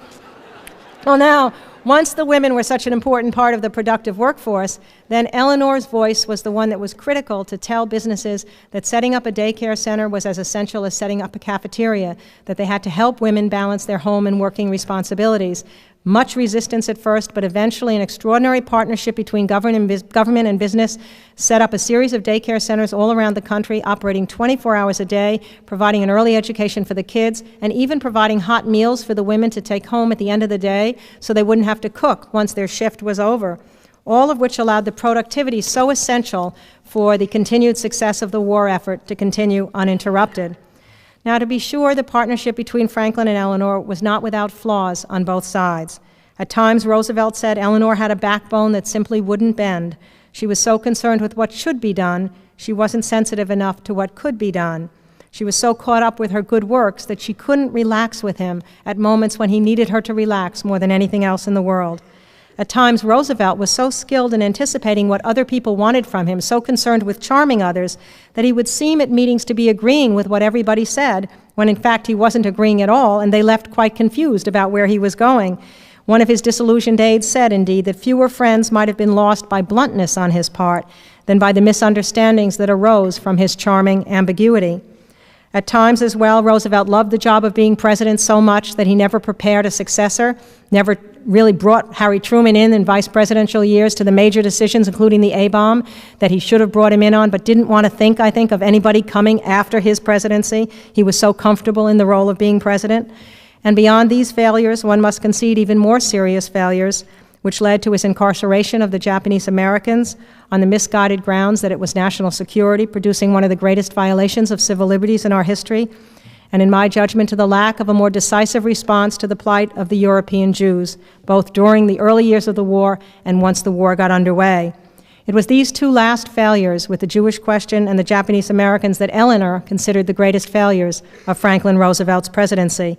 Well, now, once the women were such an important part of the productive workforce, then Eleanor's voice was the one that was critical to tell businesses that setting up a daycare center was as essential as setting up a cafeteria, that they had to help women balance their home and working responsibilities. Much resistance at first, but eventually an extraordinary partnership between government and business set up a series of daycare centers all around the country, operating 24 hours a day, providing an early education for the kids, and even providing hot meals for the women to take home at the end of the day so they wouldn't have to cook once their shift was over. All of which allowed the productivity so essential for the continued success of the war effort to continue uninterrupted. Now, to be sure, the partnership between Franklin and Eleanor was not without flaws on both sides. At times, Roosevelt said Eleanor had a backbone that simply wouldn't bend. She was so concerned with what should be done, she wasn't sensitive enough to what could be done. She was so caught up with her good works that she couldn't relax with him at moments when he needed her to relax more than anything else in the world. At times, Roosevelt was so skilled in anticipating what other people wanted from him, so concerned with charming others, that he would seem at meetings to be agreeing with what everybody said, when in fact he wasn't agreeing at all, and they left quite confused about where he was going. One of his disillusioned aides said, indeed, that fewer friends might have been lost by bluntness on his part than by the misunderstandings that arose from his charming ambiguity. At times as well, Roosevelt loved the job of being president so much that he never prepared a successor, never really brought Harry Truman in vice presidential years to the major decisions, including the A-bomb, that he should have brought him in on, but didn't want to think, I think, of anybody coming after his presidency. He was so comfortable in the role of being president. And beyond these failures, one must concede even more serious failures, which led to his incarceration of the Japanese Americans on the misguided grounds that it was national security, producing one of the greatest violations of civil liberties in our history, and in my judgment, to the lack of a more decisive response to the plight of the European Jews, both during the early years of the war and once the war got underway. It was these two last failures, with the Jewish question and the Japanese Americans, that Eleanor considered the greatest failures of Franklin Roosevelt's presidency.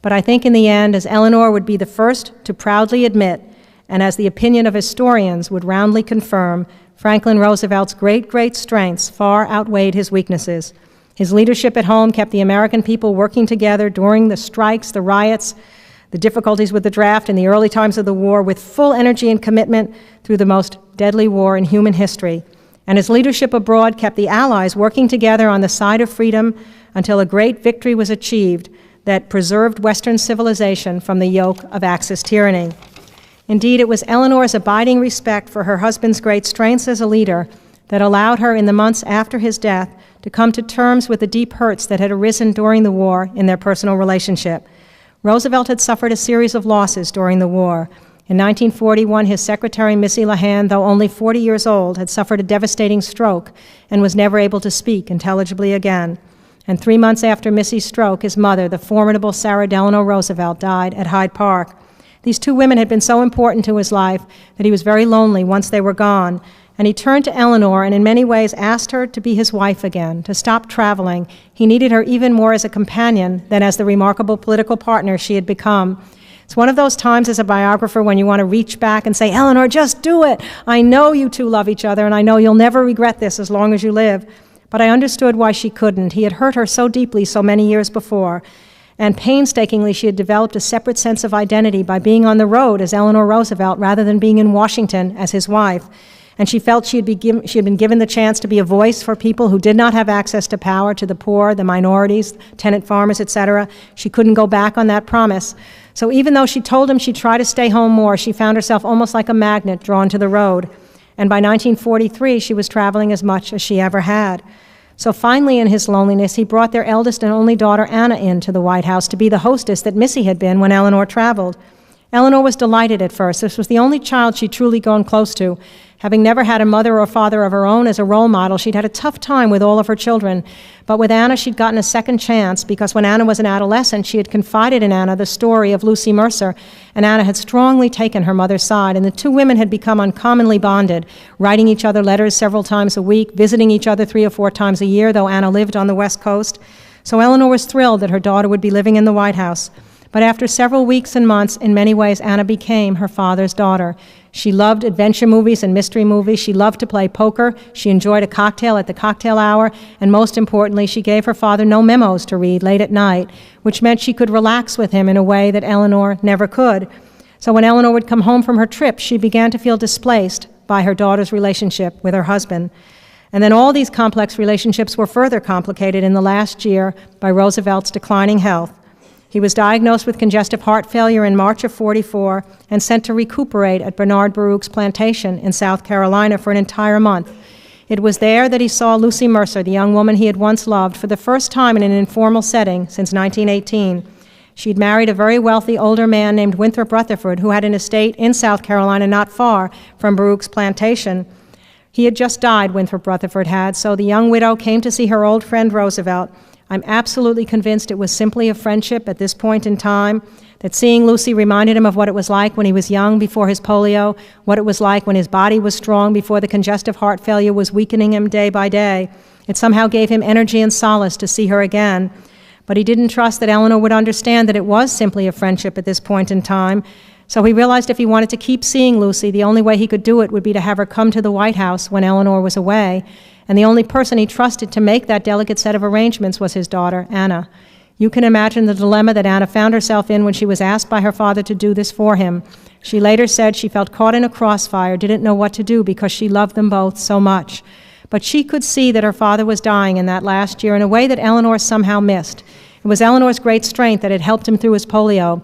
But I think in the end, as Eleanor would be the first to proudly admit, and as the opinion of historians would roundly confirm, Franklin Roosevelt's great strengths far outweighed his weaknesses. His leadership at home kept the American people working together during the strikes, the riots, the difficulties with the draft in the early times of the war with full energy and commitment through the most deadly war in human history. And his leadership abroad kept the Allies working together on the side of freedom until a great victory was achieved that preserved Western civilization from the yoke of Axis tyranny. Indeed, it was Eleanor's abiding respect for her husband's great strengths as a leader that allowed her in the months after his death to come to terms with the deep hurts that had arisen during the war in their personal relationship. Roosevelt had suffered a series of losses during the war. In 1941, his secretary, Missy Lehand, though only 40 years old, had suffered a devastating stroke and was never able to speak intelligibly again. And 3 months after Missy's stroke, his mother, the formidable Sarah Delano Roosevelt, died at Hyde Park. These two women had been so important to his life that he was very lonely once they were gone, and he turned to Eleanor and in many ways asked her to be his wife again, to stop traveling. He needed her even more as a companion than as the remarkable political partner she had become. It's one of those times as a biographer when you want to reach back and say, Eleanor, just do it. I know you two love each other, and I know you'll never regret this as long as you live. But I understood why she couldn't. He had hurt her so deeply so many years before. And painstakingly, she had developed a separate sense of identity by being on the road as Eleanor Roosevelt rather than being in Washington as his wife. And she felt she had been given the chance to be a voice for people who did not have access to power, to the poor, the minorities, tenant farmers, etc. She couldn't go back on that promise. So even though she told him she'd try to stay home more, she found herself almost like a magnet drawn to the road. And by 1943, she was traveling as much as she ever had. So finally, in his loneliness, he brought their eldest and only daughter, Anna, into the White House to be the hostess that Missy had been when Eleanor traveled. Eleanor was delighted at first. This was the only child she'd truly grown close to. Having never had a mother or father of her own as a role model, she'd had a tough time with all of her children. But with Anna, she'd gotten a second chance because when Anna was an adolescent, she had confided in Anna the story of Lucy Mercer, and Anna had strongly taken her mother's side, and the two women had become uncommonly bonded, writing each other letters several times a week, visiting each other 3 or 4 times a year, though Anna lived on the West Coast. So Eleanor was thrilled that her daughter would be living in the White House. But after several weeks and months, in many ways, Anna became her father's daughter. She loved adventure movies and mystery movies. She loved to play poker. She enjoyed a cocktail at the cocktail hour. And most importantly, she gave her father no memos to read late at night, which meant she could relax with him in a way that Eleanor never could. So when Eleanor would come home from her trip, she began to feel displaced by her daughter's relationship with her husband. And then all these complex relationships were further complicated in the last year by Roosevelt's declining health. He was diagnosed with congestive heart failure in March of '44 and sent to recuperate at Bernard Baruch's plantation in South Carolina for an entire month. It was there that he saw Lucy Mercer, the young woman he had once loved, for the first time in an informal setting since 1918. She'd married a very wealthy older man named Winthrop Rutherford, who had an estate in South Carolina not far from Baruch's plantation. He had just died, Winthrop Rutherford had, so the young widow came to see her old friend Roosevelt. I'm absolutely convinced it was simply a friendship at this point in time, that seeing Lucy reminded him of what it was like when he was young before his polio, what it was like when his body was strong before the congestive heart failure was weakening him day by day. It somehow gave him energy and solace to see her again. But he didn't trust that Eleanor would understand that it was simply a friendship at this point in time. So he realized if he wanted to keep seeing Lucy, the only way he could do it would be to have her come to the White House when Eleanor was away. And the only person he trusted to make that delicate set of arrangements was his daughter, Anna. You can imagine the dilemma that Anna found herself in when she was asked by her father to do this for him. She later said she felt caught in a crossfire, didn't know what to do because she loved them both so much. But she could see that her father was dying in that last year in a way that Eleanor somehow missed. It was Eleanor's great strength that had helped him through his polio,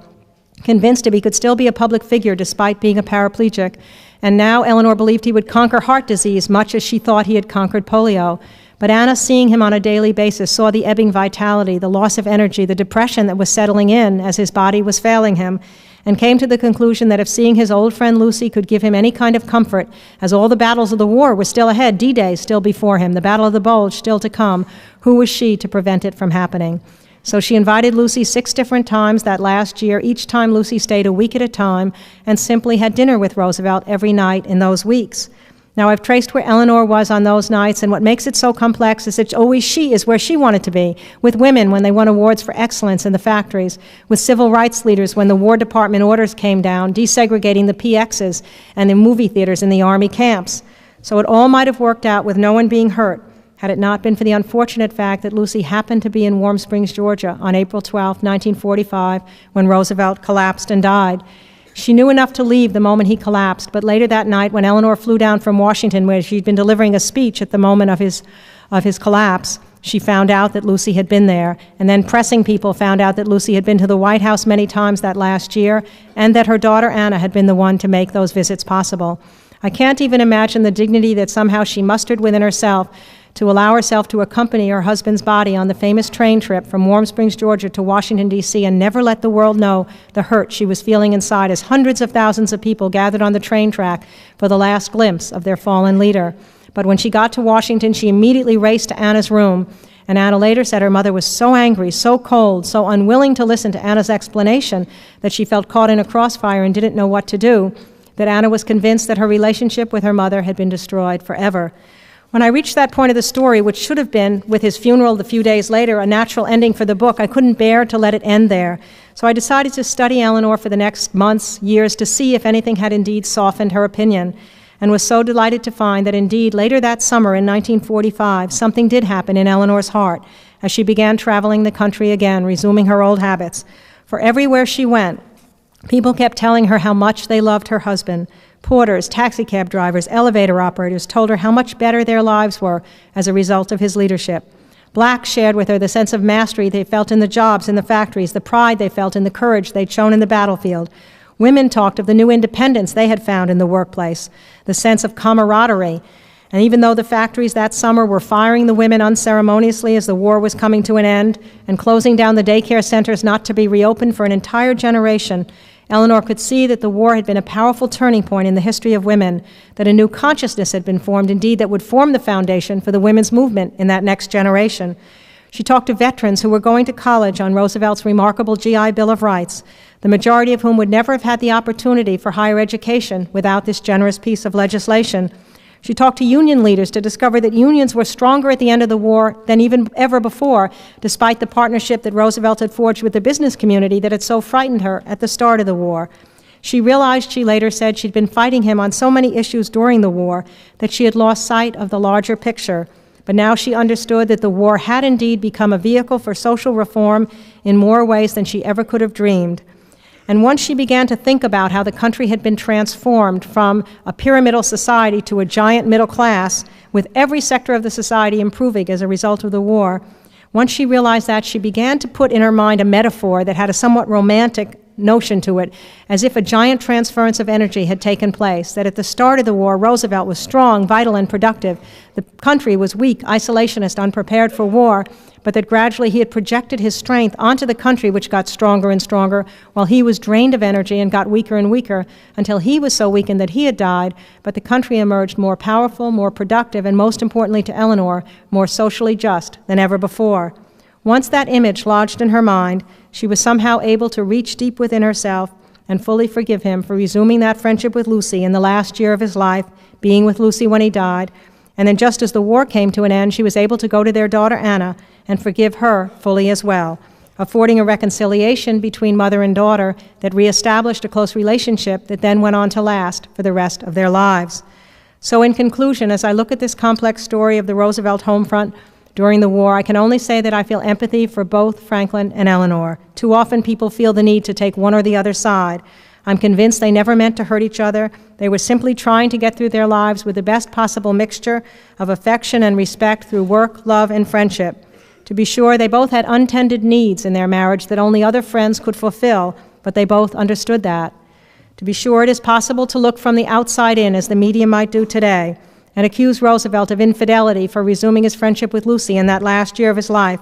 convinced him he could still be a public figure despite being a paraplegic. And now Eleanor believed he would conquer heart disease much as she thought he had conquered polio. But Anna, seeing him on a daily basis, saw the ebbing vitality, the loss of energy, the depression that was settling in as his body was failing him, and came to the conclusion that if seeing his old friend Lucy could give him any kind of comfort, as all the battles of the war were still ahead, D-Day still before him, the Battle of the Bulge still to come, who was she to prevent it from happening? So she invited Lucy 6 different times that last year. Each time Lucy stayed a week at a time and simply had dinner with Roosevelt every night in those weeks. Now, I've traced where Eleanor was on those nights, and what makes it so complex is that always she is where she wanted to be, with women when they won awards for excellence in the factories, with civil rights leaders when the War Department orders came down, desegregating the PXs and the movie theaters in the Army camps. So it all might have worked out with no one being hurt, had it not been for the unfortunate fact that Lucy happened to be in Warm Springs, Georgia on April 12, 1945, when Roosevelt collapsed and died. She knew enough to leave the moment he collapsed, but later that night when Eleanor flew down from Washington, where she'd been delivering a speech at the moment of his collapse, she found out that Lucy had been there, and then pressing people found out that Lucy had been to the White House many times that last year, and that her daughter Anna had been the one to make those visits possible. I can't even imagine the dignity that somehow she mustered within herself to allow herself to accompany her husband's body on the famous train trip from Warm Springs, Georgia to Washington, D.C., and never let the world know the hurt she was feeling inside as hundreds of thousands of people gathered on the train track for the last glimpse of their fallen leader. But when she got to Washington, she immediately raced to Anna's room, and Anna later said her mother was so angry, so cold, so unwilling to listen to Anna's explanation that she felt caught in a crossfire and didn't know what to do, that Anna was convinced that her relationship with her mother had been destroyed forever. When I reached that point of the story, which should have been, with his funeral a few days later, a natural ending for the book, I couldn't bear to let it end there. So I decided to study Eleanor for the next months, years, to see if anything had indeed softened her opinion, and was so delighted to find that indeed later that summer in 1945, something did happen in Eleanor's heart as she began traveling the country again, resuming her old habits. For everywhere she went, people kept telling her how much they loved her husband. Porters, taxicab drivers, elevator operators told her how much better their lives were as a result of his leadership. Blacks shared with her the sense of mastery they felt in the jobs in the factories, the pride they felt in the courage they'd shown in the battlefield. Women talked of the new independence they had found in the workplace, the sense of camaraderie. And even though the factories that summer were firing the women unceremoniously as the war was coming to an end and closing down the daycare centers not to be reopened for an entire generation, Eleanor could see that the war had been a powerful turning point in the history of women, that a new consciousness had been formed, indeed, that would form the foundation for the women's movement in that next generation. She talked to veterans who were going to college on Roosevelt's remarkable GI Bill of Rights, the majority of whom would never have had the opportunity for higher education without this generous piece of legislation. She talked to union leaders to discover that unions were stronger at the end of the war than even ever before, despite the partnership that Roosevelt had forged with the business community that had so frightened her at the start of the war. She realized, she later said, she'd been fighting him on so many issues during the war that she had lost sight of the larger picture. But now she understood that the war had indeed become a vehicle for social reform in more ways than she ever could have dreamed. And once she began to think about how the country had been transformed from a pyramidal society to a giant middle class, with every sector of the society improving as a result of the war, once she realized that, she began to put in her mind a metaphor that had a somewhat romantic notion to it, as if a giant transference of energy had taken place, that at the start of the war, Roosevelt was strong, vital, and productive. The country was weak, isolationist, unprepared for war, but that gradually he had projected his strength onto the country, which got stronger and stronger, while he was drained of energy and got weaker and weaker, until he was so weakened that he had died, but the country emerged more powerful, more productive, and most importantly to Eleanor, more socially just than ever before. Once that image lodged in her mind, she was somehow able to reach deep within herself and fully forgive him for resuming that friendship with Lucy in the last year of his life, being with Lucy when he died. And then just as the war came to an end, she was able to go to their daughter Anna and forgive her fully as well, affording a reconciliation between mother and daughter that reestablished a close relationship that then went on to last for the rest of their lives. So in conclusion, as I look at this complex story of the Roosevelt home front during the war, I can only say that I feel empathy for both Franklin and Eleanor. Too often people feel the need to take one or the other side. I'm convinced they never meant to hurt each other. They were simply trying to get through their lives with the best possible mixture of affection and respect through work, love, and friendship. To be sure, they both had untended needs in their marriage that only other friends could fulfill, but they both understood that. To be sure, it is possible to look from the outside in, as the media might do today, and accuse Roosevelt of infidelity for resuming his friendship with Lucy in that last year of his life,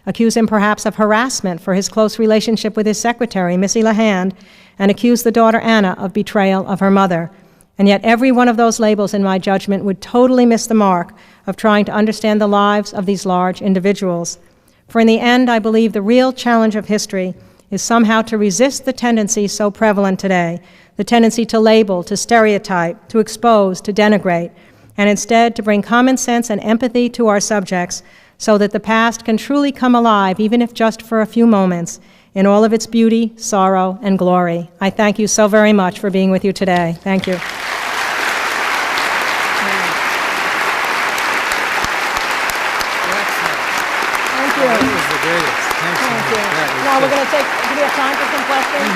accuse him perhaps of harassment for his close relationship with his secretary, Missy LeHand, and accuse the daughter Anna of betrayal of her mother. And yet every one of those labels, in my judgment, would totally miss the mark of trying to understand the lives of these large individuals. For in the end, I believe the real challenge of history is somehow to resist the tendency so prevalent today, the tendency to label, to stereotype, to expose, to denigrate, and instead to bring common sense and empathy to our subjects so that the past can truly come alive, even if just for a few moments, in all of its beauty, sorrow, and glory. I thank you so very much for being with you today. Thank you. Thank you. That was the greatest. Thank you. Now we're going to do we have time for some questions?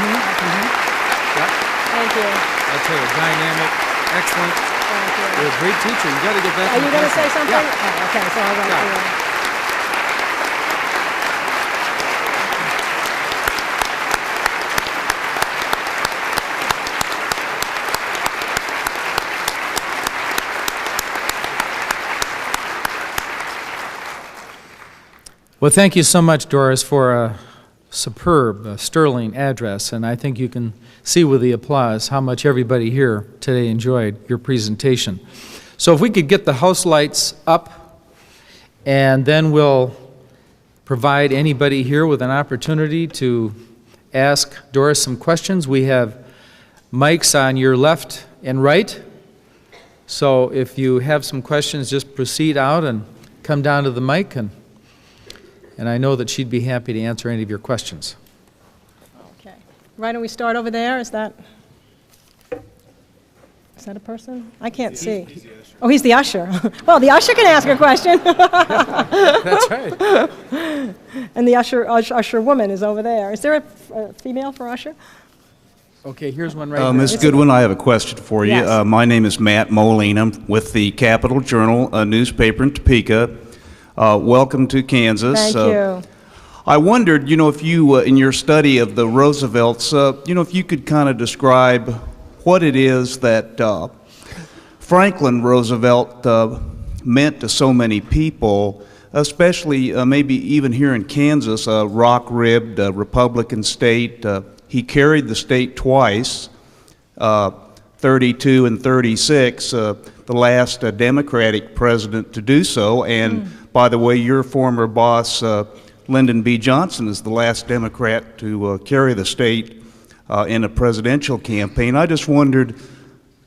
Yep. Thank you. I'll tell you, dynamic, excellent. Thank you. You're a great teacher. You got to get that. Are you going to say something? Yeah. Oh, okay, so I'll write Yeah. for you. Well, thank you so much, Doris, for a superb, sterling address, and I think you can see with the applause how much everybody here today enjoyed your presentation. So if we could get the house lights up, and then we'll provide anybody here with an opportunity to ask Doris some questions. We have mics on your left and right, so if you have some questions, just proceed out and come down to the mic, and I know that she'd be happy to answer any of your questions. Okay. Why don't we start over there? Is that a person? I can't see. Oh, he's the usher. Well, the usher can ask a question. That's right. And the usher woman is over there. Is there a female for usher? Okay, here's one right here. Ms. Goodwin, I have a question for you. Yes. My name is Matt Moline. I'm with the Capital Journal, a newspaper in Topeka. Welcome to Kansas. Thank you. I wondered, if you, in your study of the Roosevelts, if you could kind of describe what it is that Franklin Roosevelt meant to so many people, especially maybe even here in Kansas, a rock-ribbed Republican state, he carried the state twice, 32 and 36, the last Democratic president to do so. And by the way, your former boss, Lyndon B. Johnson, is the last Democrat to carry the state in a presidential campaign. I just wondered,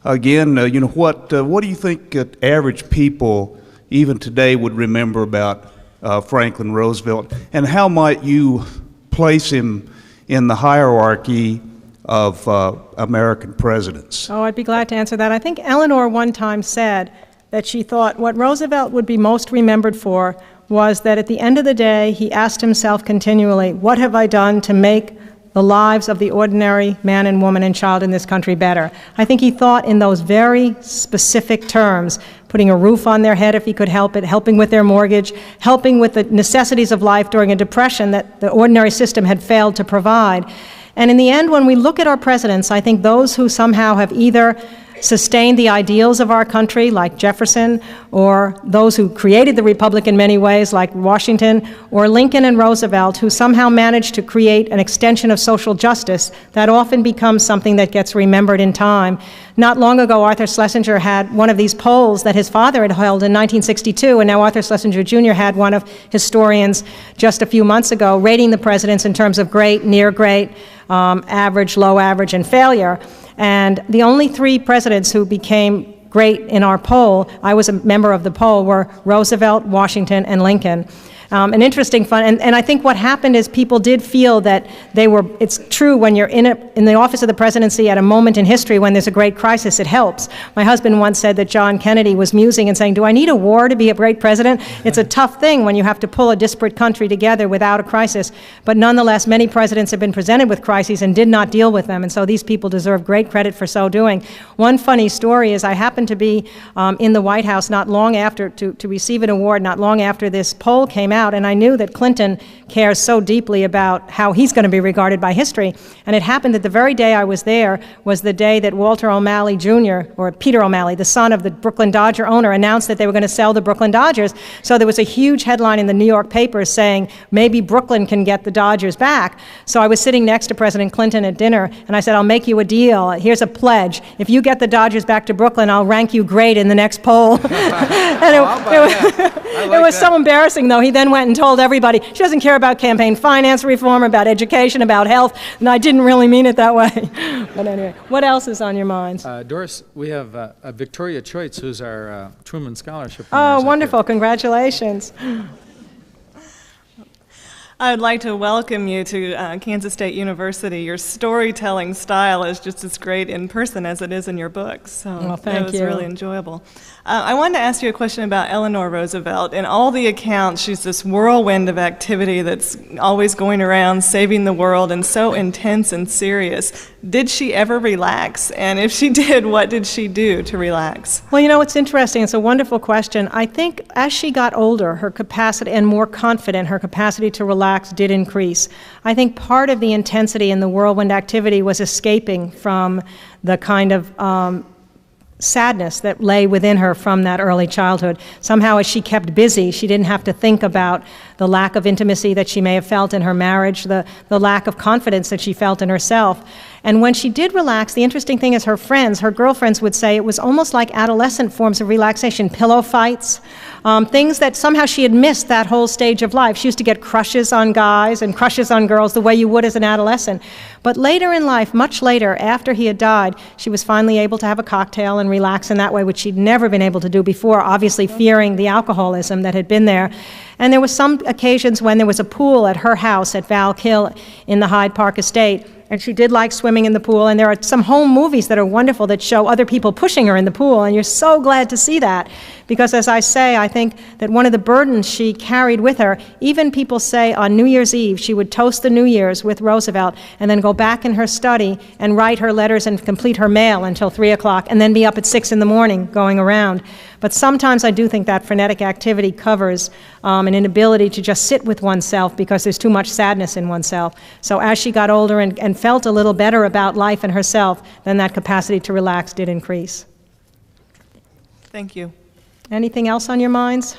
again, what do you think average people, even today, would remember about Franklin Roosevelt, and how might you place him in the hierarchy of American presidents? Oh, I'd be glad to answer that. I think Eleanor one time said that she thought what Roosevelt would be most remembered for was that at the end of the day, he asked himself continually, what have I done to make the lives of the ordinary man and woman and child in this country better? I think he thought in those very specific terms, putting a roof on their head if he could help it, helping with their mortgage, helping with the necessities of life during a depression that the ordinary system had failed to provide. And in the end, when we look at our presidents, I think those who somehow have either sustained the ideals of our country, like Jefferson, or those who created the republic in many ways, like Washington, or Lincoln and Roosevelt, who somehow managed to create an extension of social justice, that often becomes something that gets remembered in time. Not long ago, Arthur Schlesinger had one of these polls that his father had held in 1962, and now Arthur Schlesinger Jr. had one of historians just a few months ago, rating the presidents in terms of great, near great, average, low average, and failure. And the only three presidents who became great in our poll, I was a member of the poll, were Roosevelt, Washington, and Lincoln. An interesting fun, and I think what happened is people did feel that they were, it's true when you're in the office of the presidency at a moment in history when there's a great crisis, it helps. My husband once said that John Kennedy was musing and saying, do I need a war to be a great president? It's a tough thing when you have to pull a disparate country together without a crisis, but nonetheless, many presidents have been presented with crises and did not deal with them, and so these people deserve great credit for so doing. One funny story is I happened to be in the White House not long after, to receive an award, not long after this poll came out, and I knew that Clinton cares so deeply about how he's going to be regarded by history. And it happened that the very day I was there was the day that Walter O'Malley Jr., or Peter O'Malley, the son of the Brooklyn Dodger owner, announced that they were going to sell the Brooklyn Dodgers. So there was a huge headline in the New York papers saying, maybe Brooklyn can get the Dodgers back. So I was sitting next to President Clinton at dinner, and I said, I'll make you a deal. Here's a pledge. If you get the Dodgers back to Brooklyn, I'll rank you great in the next poll. And it was so embarrassing, though. He then went and told everybody she doesn't care about campaign finance reform, about education, about health, and I didn't really mean it that way. But anyway, what else is on your minds? Doris, we have Victoria Choites, who's our Truman Scholarship winner. Oh, wonderful. Congratulations. I would like to welcome you to Kansas State University. Your storytelling style is just as great in person as it is in your books. So thank you. It was really enjoyable. I wanted to ask you a question about Eleanor Roosevelt. In all the accounts, she's this whirlwind of activity that's always going around saving the world and so intense and serious. Did she ever relax? And if she did, what did she do to relax? Well, you know, it's interesting. It's a wonderful question. I think as she got older, her capacity and more confident, her capacity to relax did increase. I think part of the intensity in the whirlwind activity was escaping from the kind of sadness that lay within her from that early childhood. Somehow, as she kept busy, she didn't have to think about the lack of intimacy that she may have felt in her marriage, the lack of confidence that she felt in herself. And when she did relax, the interesting thing is her friends, her girlfriends would say it was almost like adolescent forms of relaxation, pillow fights, things that somehow she had missed that whole stage of life. She used to get crushes on guys and crushes on girls the way you would as an adolescent. But later in life, much later, after he had died, she was finally able to have a cocktail and relax in that way, which she'd never been able to do before, obviously fearing the alcoholism that had been there. And there were some occasions when there was a pool at her house at Val Kill in the Hyde Park estate, and she did like swimming in the pool, and there are some home movies that are wonderful that show other people pushing her in the pool, and you're so glad to see that, because as I say, I think that one of the burdens she carried with her, even people say on New Year's Eve, she would toast the New Year's with Roosevelt, and then go back in her study and write her letters and complete her mail until 3 o'clock, and then be up at 6 in the morning going around. But sometimes I do think that frenetic activity covers an inability to just sit with oneself because there's too much sadness in oneself. So as she got older and felt a little better about life and herself, then that capacity to relax did increase. Thank you. Anything else on your minds?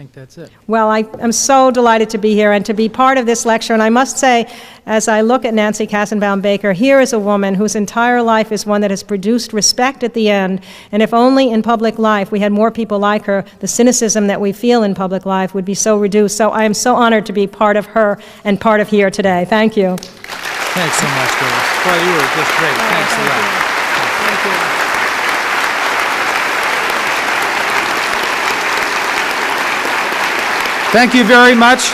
think that's it. Well, I am so delighted to be here and to be part of this lecture. And I must say, as I look at Nancy Kassenbaum-Baker, here is a woman whose entire life is one that has produced respect at the end. And if only in public life we had more people like her, the cynicism that we feel in public life would be so reduced. So I am so honored to be part of her and part of here today. Thank you. Thanks so much, Doris. Boy, you were just great. Thanks a lot. Thank you. Thank you very much.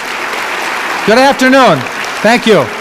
Good afternoon. Thank you.